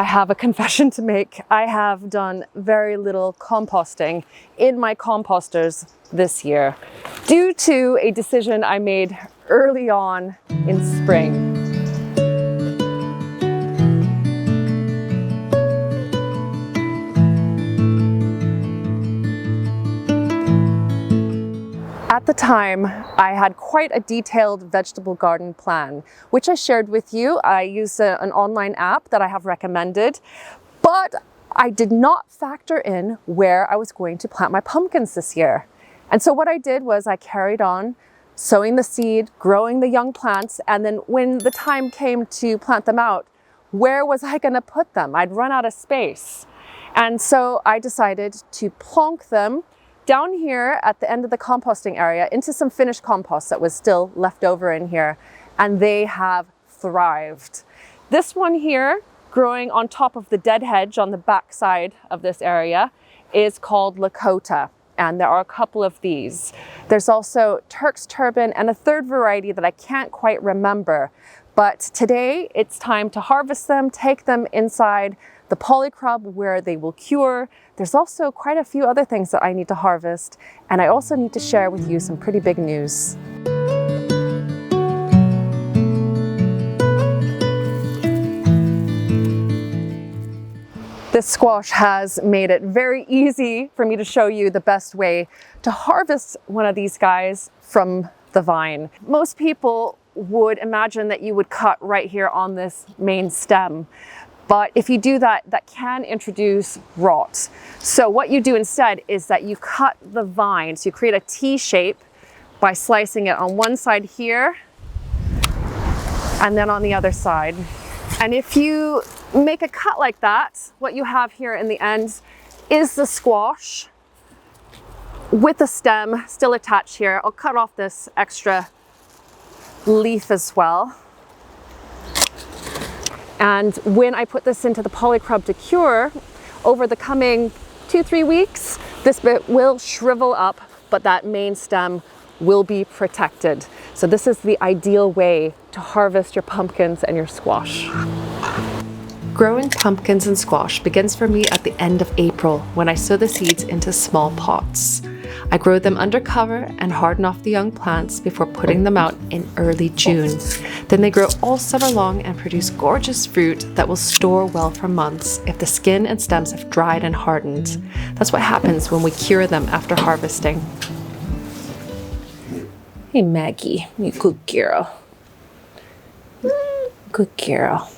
I have a confession to make. I have done very little composting in my composters this year due to a decision I made early on in spring. At the time, I had quite a detailed vegetable garden plan, which I shared with you. I use an online app that I have recommended, but I did not factor in where I was going to plant my pumpkins this year. And so what I did was I carried on sowing the seed, growing the young plants, and then when the time came to plant them out, where was I going to put them? I'd run out of space. And so I decided to plonk them down here at the end of the composting area into some finished compost that was still left over in here, and they have thrived. This one here, growing on top of the dead hedge on the back side of this area, is called Lakota, and there are a couple of these. There's also Turk's Turban and a third variety that I can't quite remember, but today it's time to harvest them, take them inside the Polycrub where they will cure. There's also quite a few other things that I need to harvest, and I also need to share with you some pretty big news. This squash has made it very easy for me to show you the best way to harvest one of these guys from the vine. Most people would imagine that you would cut right here on this main stem. But if you do that, that can introduce rot. So what you do instead is that you cut the vine. So you create a T shape by slicing it on one side here and then on the other side. And if you make a cut like that, what you have here in the end is the squash with the stem still attached here. I'll cut off this extra leaf as well. And when I put this into the Polycrub to cure, over the coming 2-3 weeks, this bit will shrivel up, but that main stem will be protected. So this is the ideal way to harvest your pumpkins and your squash. Growing pumpkins and squash begins for me at the end of April when I sow the seeds into small pots. I grow them under cover and harden off the young plants before putting them out in early June. Then they grow all summer long and produce gorgeous fruit that will store well for months if the skin and stems have dried and hardened. That's what happens when we cure them after harvesting. Hey Maggie, you good girl. Good girl.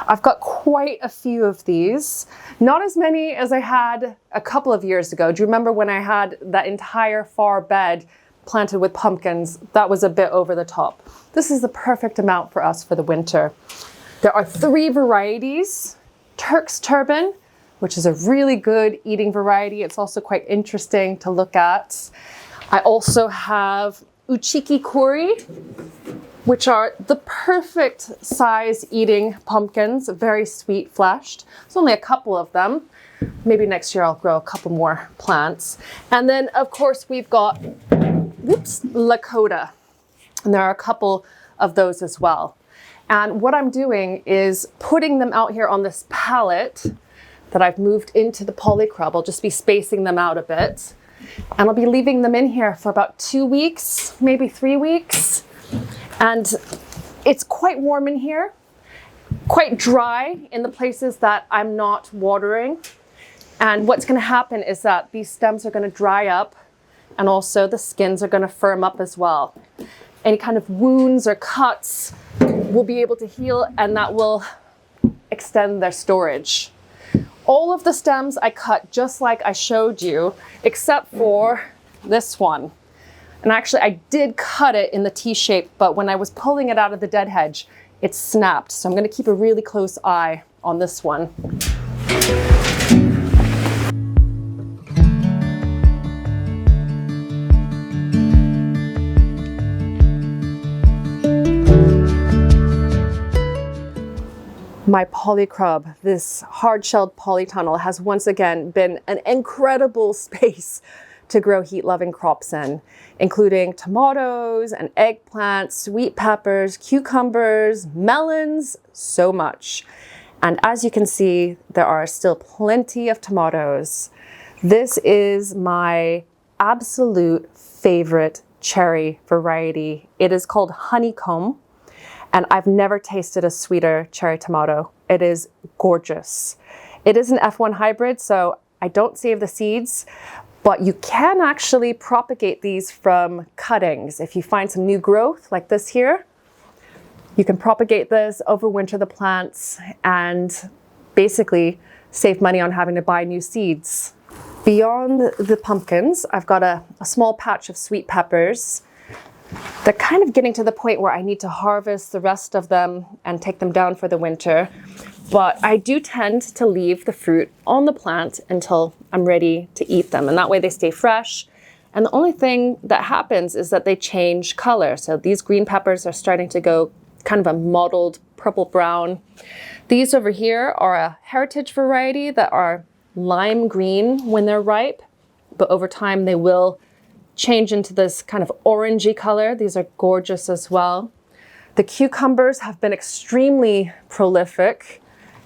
I've got quite a few of these. Not as many as I had a couple of years ago. Do you remember when I had that entire far bed planted with pumpkins? That was a bit over the top. This is the perfect amount for us for the winter. There are 3 varieties. Turk's Turban, which is a really good eating variety. It's also quite interesting to look at. I also have Uchiki Kuri, which are the perfect size eating pumpkins, very sweet fleshed. There's only a couple of them. Maybe next year I'll grow a couple more plants. And then of course we've got, Lakota. And there are a couple of those as well. And what I'm doing is putting them out here on this pallet that I've moved into the Polycrub. I'll just be spacing them out a bit. And I'll be leaving them in here for about 2 weeks, maybe 3 weeks. And it's quite warm in here, quite dry in the places that I'm not watering. And what's going to happen is that these stems are going to dry up and also the skins are going to firm up as well. Any kind of wounds or cuts will be able to heal, and that will extend their storage. All of the stems I cut just like I showed you, except for this one. And actually I did cut it in the T shape, but when I was pulling it out of the dead hedge, it snapped. So I'm going to keep a really close eye on this one. My Polycrub, this hard-shelled polytunnel, has once again been an incredible space to grow heat-loving crops in, including tomatoes and eggplants, sweet peppers, cucumbers, melons, so much. And as you can see, there are still plenty of tomatoes. This is my absolute favorite cherry variety. It is called Honeycomb, and I've never tasted a sweeter cherry tomato. It is gorgeous. It is an F1 hybrid, so I don't save the seeds, but you can actually propagate these from cuttings. If you find some new growth like this here, you can propagate this, overwinter the plants, and basically save money on having to buy new seeds. Beyond the pumpkins, I've got a small patch of sweet peppers. They're kind of getting to the point where I need to harvest the rest of them and take them down for the winter. But I do tend to leave the fruit on the plant until I'm ready to eat them. And that way they stay fresh. And the only thing that happens is that they change color. So these green peppers are starting to go kind of a mottled purple brown. These over here are a heritage variety that are lime green when they're ripe, but over time they will change into this kind of orangey color. These are gorgeous as well. The cucumbers have been extremely prolific.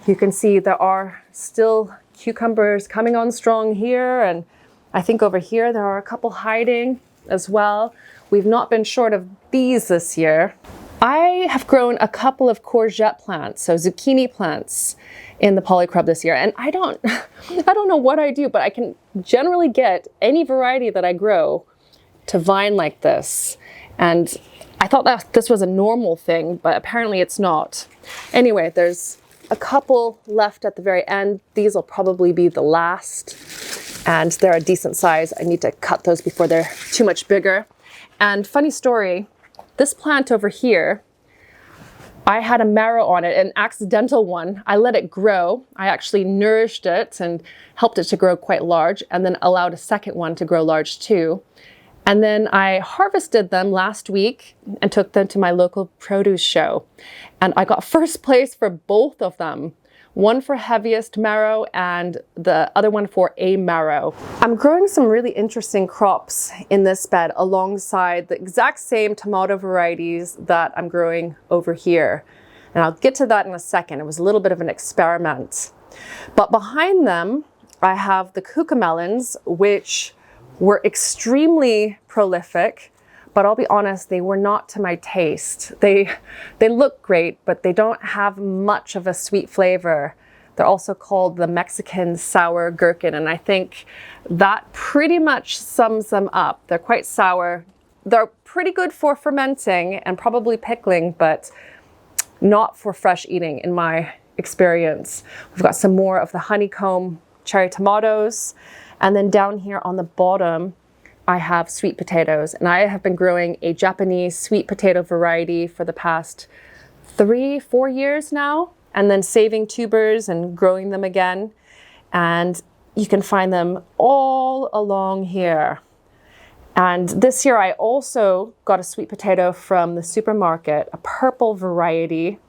You can see there are still cucumbers coming on strong here, and I think over here there are a couple hiding as well. We've not been short of these this year. I have grown a couple of courgette plants, so zucchini plants, in the Polycrub this year. And I don't know what I do, but I can generally get any variety that I grow to vine like this. And I thought that this was a normal thing, but apparently it's not. Anyway, there's a couple left at the very end. These will probably be the last, and they're a decent size. I need to cut those before they're too much bigger. And funny story, this plant over here, I had a marrow on it, an accidental one. I let it grow. I actually nourished it and helped it to grow quite large, and then allowed a second one to grow large too. And then I harvested them last week and took them to my local produce show. And I got first place for both of them. One for heaviest marrow and the other one for a marrow. I'm growing some really interesting crops in this bed alongside the exact same tomato varieties that I'm growing over here. And I'll get to that in a second. It was a little bit of an experiment. But behind them, I have the cucamelons, which were extremely prolific. But I'll be honest, they were not to my taste. They look great, but they don't have much of a sweet flavor. They're also called the Mexican sour gherkin, and I think that pretty much sums them up. They're quite sour. They're pretty good for fermenting and probably pickling, but not for fresh eating in my experience. We've got some more of the honeycomb cherry tomatoes, and then down here on the bottom, I have sweet potatoes, and I have been growing a Japanese sweet potato variety for the past 3-4 years now, and then saving tubers and growing them again. And you can find them all along here. And this year I also got a sweet potato from the supermarket, a purple variety,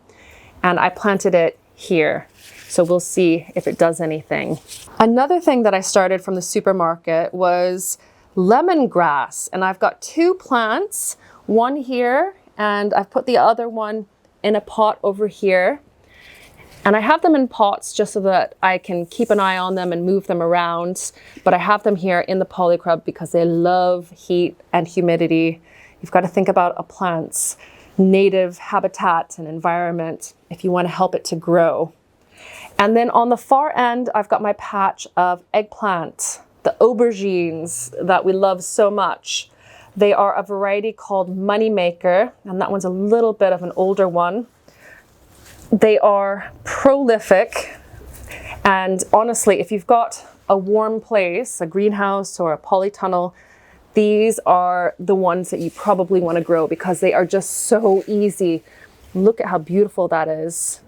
and I planted it here. So we'll see if it does anything. Another thing that I started from the supermarket was lemongrass, and I've got 2 plants, one here, and I've put the other one in a pot over here. And I have them in pots just so that I can keep an eye on them and move them around. But I have them here in the Polycrub because they love heat and humidity. You've got to think about a plant's native habitat and environment if you want to help it to grow. And then on the far end, I've got my patch of eggplant, the aubergines that we love so much. They are a variety called Moneymaker, and that one's a little bit of an older one. They are prolific, and honestly, if you've got a warm place, a greenhouse or a polytunnel, these are the ones that you probably want to grow because they are just so easy. Look at how beautiful that is.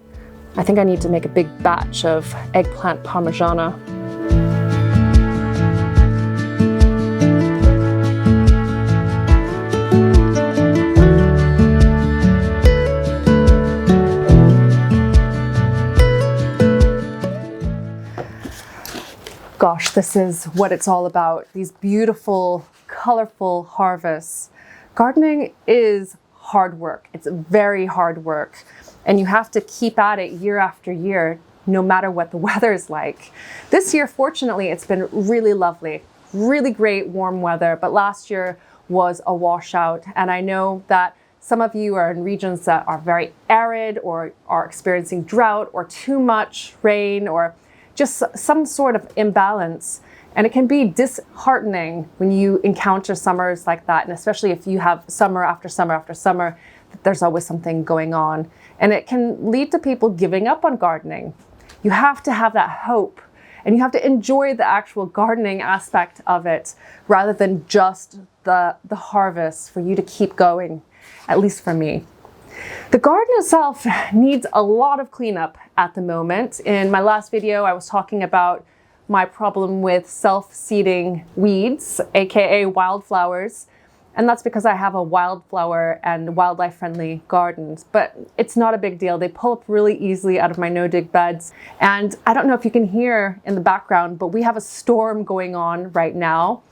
I think I need to make a big batch of eggplant parmigiana. Gosh, this is what it's all about. These beautiful, colorful harvests. Gardening is hard work. It's very hard work. And you have to keep at it year after year no matter what the weather is like. This year, fortunately, it's been really lovely, really great warm weather, but last year was a washout. And I know that some of you are in regions that are very arid or are experiencing drought or too much rain or just some sort of imbalance. And it can be disheartening when you encounter summers like that. And especially if you have summer after summer after summer, there's always something going on. And it can lead to people giving up on gardening. You have to have that hope, and you have to enjoy the actual gardening aspect of it rather than just the harvest for you to keep going, at least for me. The garden itself needs a lot of cleanup at the moment. In my last video, I was talking about my problem with self-seeding weeds, aka wildflowers. And that's because I have a wildflower and wildlife-friendly gardens, but it's not a big deal. They pull up really easily out of my no-dig beds. And I don't know if you can hear in the background, but we have a storm going on right now,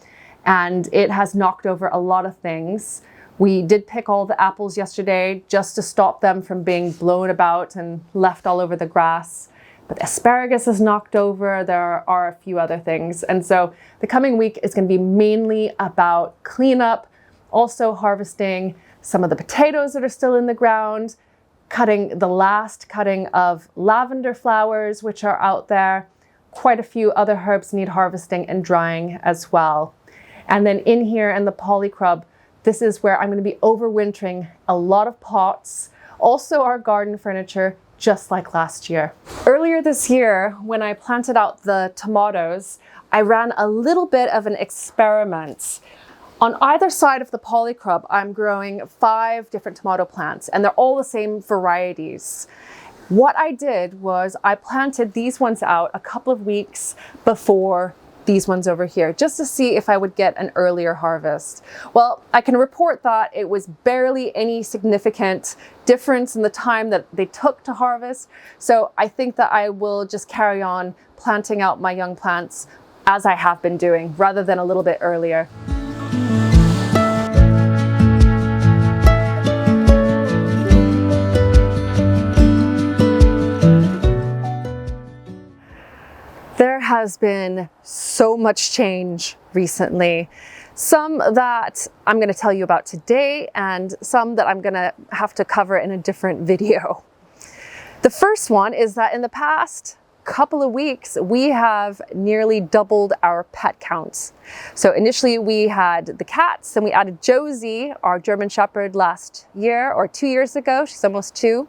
and it has knocked over a lot of things. We did pick all the apples yesterday just to stop them from being blown about and left all over the grass. But the asparagus is knocked over. There are a few other things. And so the coming week is going to be mainly about cleanup, also harvesting some of the potatoes that are still in the ground, cutting the last cutting of lavender flowers, which are out there. Quite a few other herbs need harvesting and drying as well. And then in here in the Polycrub, this is where I'm going to be overwintering a lot of pots, also our garden furniture, just like last year. Earlier this year, when I planted out the tomatoes, I ran a little bit of an experiment. On either side of the Polycrub, I'm growing 5 different tomato plants, and they're all the same varieties. What I did was I planted these ones out a couple of weeks before these ones over here, just to see if I would get an earlier harvest. Well, I can report that it was barely any significant difference in the time that they took to harvest. So I think that I will just carry on planting out my young plants as I have been doing, rather than a little bit earlier. There has been so much change recently. Some that I'm going to tell you about today, and some that I'm going to have to cover in a different video. The first one is that in the past couple of weeks, we have nearly doubled our pet counts. So initially we had the cats, and we added Josie, our German Shepherd, last year or 2 years ago. She's almost 2.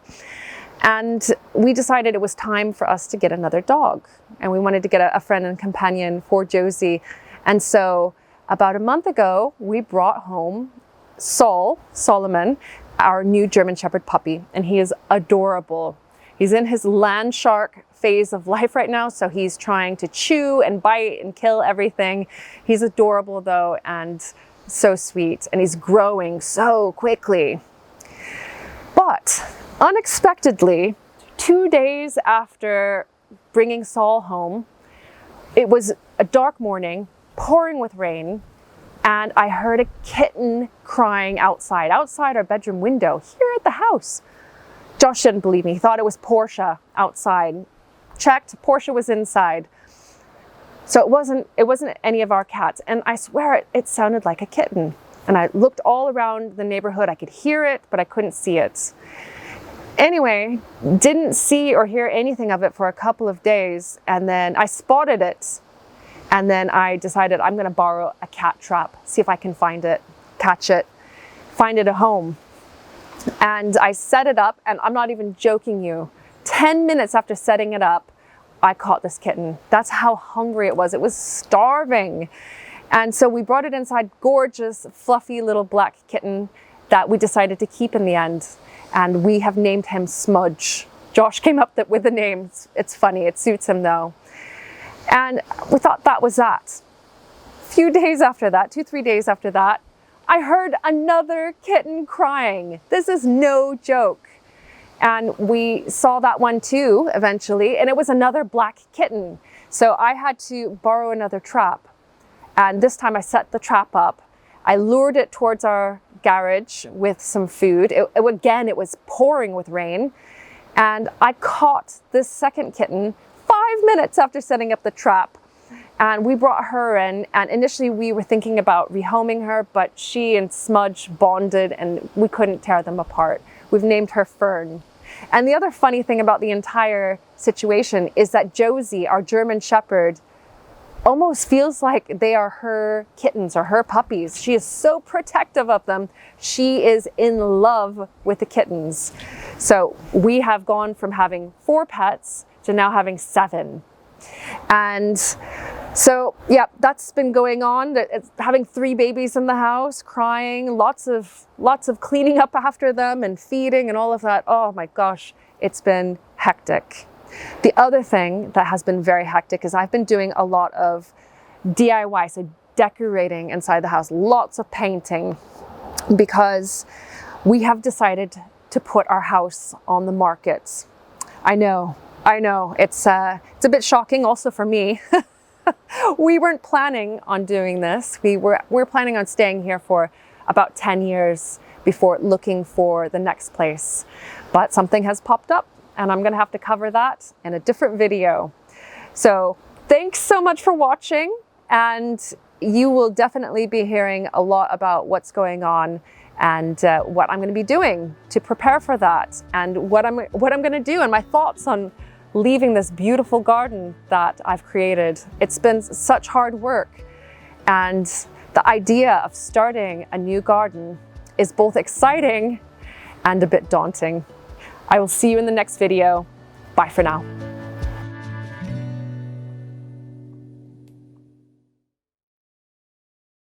And we decided it was time for us to get another dog. And we wanted to get a friend and companion for Josie. And so about a month ago, we brought home Solomon, our new German Shepherd puppy. And he is adorable. He's in his land shark phase of life right now. So he's trying to chew and bite and kill everything. He's adorable though, and so sweet. And he's growing so quickly. But unexpectedly, 2 days after bringing Saul home, it was a dark morning, pouring with rain, and I heard a kitten crying outside our bedroom window here at the house. Josh didn't believe me. He thought it was Portia outside. Checked, Portia was inside. So it wasn't any of our cats, and I swear it sounded like a kitten. And I looked all around the neighborhood. I could hear it, but I couldn't see it. Anyway, didn't see or hear anything of it for a couple of days, and then I spotted it, and then I decided I'm going to borrow a cat trap, see if I can find it, catch it, find it a home. And I set it up, and I'm not even joking you, 10 minutes after setting it up, I caught this kitten. That's how hungry it was. It was starving. And so we brought it inside, gorgeous, fluffy little black kitten that we decided to keep in the end. And we have named him Smudge. Josh came up with the name. It's funny, it suits him though. And we thought that was that. A few days after that, 2-3 days after that, I heard another kitten crying. This is no joke. And we saw that one too, eventually, and it was another black kitten. So I had to borrow another trap. And this time I set the trap up. I lured it towards our garage with some food. Again, it was pouring with rain. And I caught this second kitten 5 minutes after setting up the trap. And we brought her in, and initially we were thinking about rehoming her, but she and Smudge bonded and we couldn't tear them apart. We've named her Fern. And the other funny thing about the entire situation is that Josie, our German Shepherd, almost feels like they are her kittens or her puppies. She is so protective of them. She is in love with the kittens. So we have gone from having 4 pets to now having 7. And so, yeah, that's been going on. It's having 3 babies in the house, crying, lots of cleaning up after them and feeding and all of that. Oh my gosh, it's been hectic. The other thing that has been very hectic is I've been doing a lot of DIY, so decorating inside the house, lots of painting, because we have decided to put our house on the market. I know, it's a bit shocking also for me. We weren't planning on doing this. We're planning on staying here for about 10 years before looking for the next place. But something has popped up and I'm gonna have to cover that in a different video. So thanks so much for watching, and you will definitely be hearing a lot about what's going on and what I'm gonna be doing to prepare for that, and what I'm gonna do and my thoughts on leaving this beautiful garden that I've created. It's been such hard work, and the idea of starting a new garden is both exciting and a bit daunting. I will see you in the next video. Bye for now.